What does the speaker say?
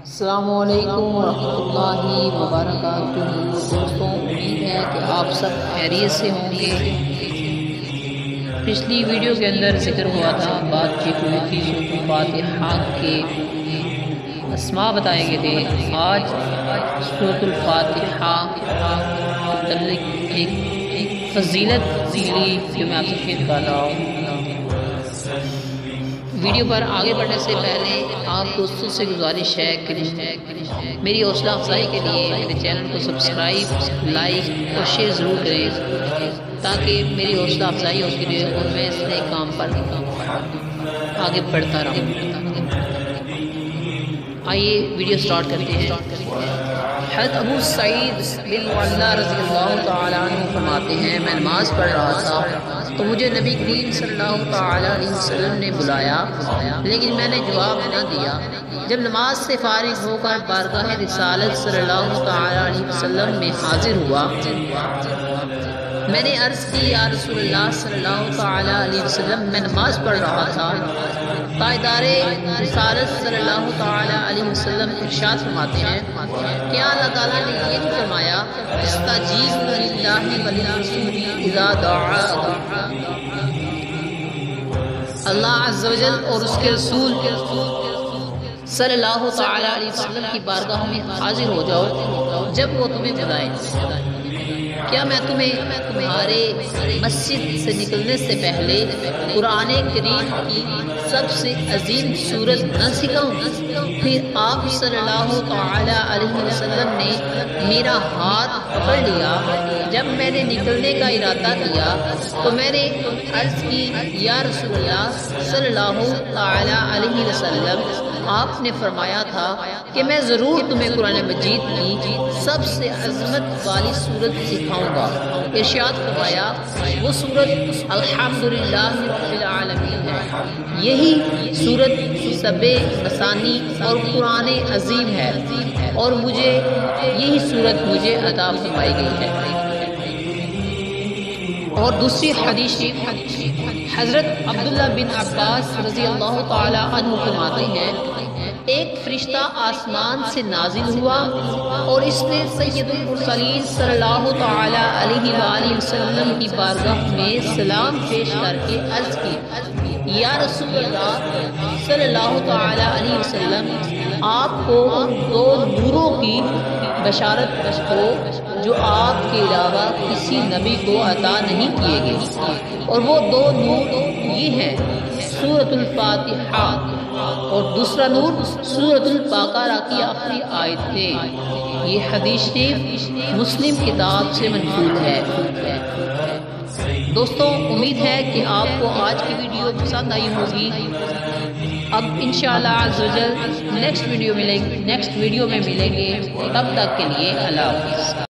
السلام علیکم ورحمۃ اللہ وبرکاتہ۔ دوستوں، امید ہے کہ آپ سب خیریت سے ہوں گے۔ پچھلی ویڈیو کے اندر ذکر ہوا تھا، بات چیت ہوئی تھی سورۃ الفاتحہ کے اسماء بتائے گئے تھے۔ آج سورۃ الفاتحہ متعلق ایک فضیلت ملی جو میں آپ سے شیئر کر رہا ہوں۔ ویڈیو پر آگے بڑھنے سے پہلے آپ دوستوں سے گزارش ہے کہ میری حوصلہ افزائی کے لیے میرے چینل کو سبسکرائب، لائک اور شیئر ضرور کریں تاکہ میری حوصلہ افزائی ہوتی رہے اور میں اس نئے کام پر آگے بڑھتا رہوں۔ آئیے ویڈیو سٹارٹ کرتے ہیں۔ حضرت ابو سعید بن معلّہ رضی اللہ تعالیٰ عنہ فرماتے ہیں، میں نماز پڑھ رہا تھا تو مجھے نبی کریم صلی اللہ تعالیٰ علیہ وسلم نے بلایا، لیکن میں نے جواب نہ دیا۔ جب نماز سے فارغ ہو کر بارگاہ رسالت صلی اللہ تعالیٰ علیہ وسلم میں حاضر ہوا، میں نے عرض کی، یا رسول اللہ صلی اللہ تعالیٰ علیہ وسلم، میں نماز پڑھ رہا تھا۔ تاجدار رسالت صلی اللہ تعالیٰ علیہ وسلم ارشاد فرماتے ہیں، کیا اللہ تعالیٰ نے یہ نہیں فرمایا، استجیبوا للہ وللرسول اذا دعاکم؟ اللہ عز و جل اور اس کے رسول صلی اللہ تعالیٰ علیہ وسلم کی بارگاہ میں حاضر ہو جاؤ جب وہ تمہیں بلائیں۔ کیا میں تمہارے مسجد سے نکلنے سے پہلے قرآن کریم کی سب سے عظیم سورت نہ سکھاؤں؟ پھر آپ صلی اللہ تعالیٰ علیہ وسلم نے میرا ہاتھ پکڑ لیا۔ جب میں نے نکلنے کا ارادہ کیا تو میں نے عرض کی، یا رسول اللہ صلی اللہ تعالیٰ علیہ وسلم، آپ نے فرمایا تھا کہ میں ضرور تمہیں قرآن مجید کی سب سے عظمت والی سورت سکھاؤں گا۔ ارشاد فرمایا، وہ سورت الحمدللہ رب العالمین ہے۔ یہی سورت سبع مثانی اور قرآن عظیم ہے اور یہی سورت مجھے عطا فرمائی گئی ہے۔ اور دوسری حدیث حضرت عبداللہ بن عباس رضی اللہ تعالی عنہ فرماتے ہیں، ایک فرشتہ آسمان سے نازل ہوا اور اس نے سید المرسلین صلی اللہ تعالی علیہ وآلہ وسلم کی بارگاہ میں سلام پیش کر کے عرض کی، یا رسول اللہ صلی اللہ تعالی علیہ وسلم، آپ کو دو نوروں کی بشارت ہو جو آپ کے علاوہ کسی نبی کو عطا نہیں کیے گئے، اور وہ دو نور یہ ہیں، سورۃ الفاتحہ اور دوسرا نور سورۃ البقرہ کی آخری آیتیں۔ یہ حدیث شریف مسلم کتاب سے منقول ہے۔ دوستوں، امید ہے کہ آپ کو آج کی ویڈیو پسند آئی ہوگی۔ اب انشاءاللہ عز و جل نیکسٹ ویڈیو میں ملیں گے۔ تب تک کے لیے اللہ حافظ۔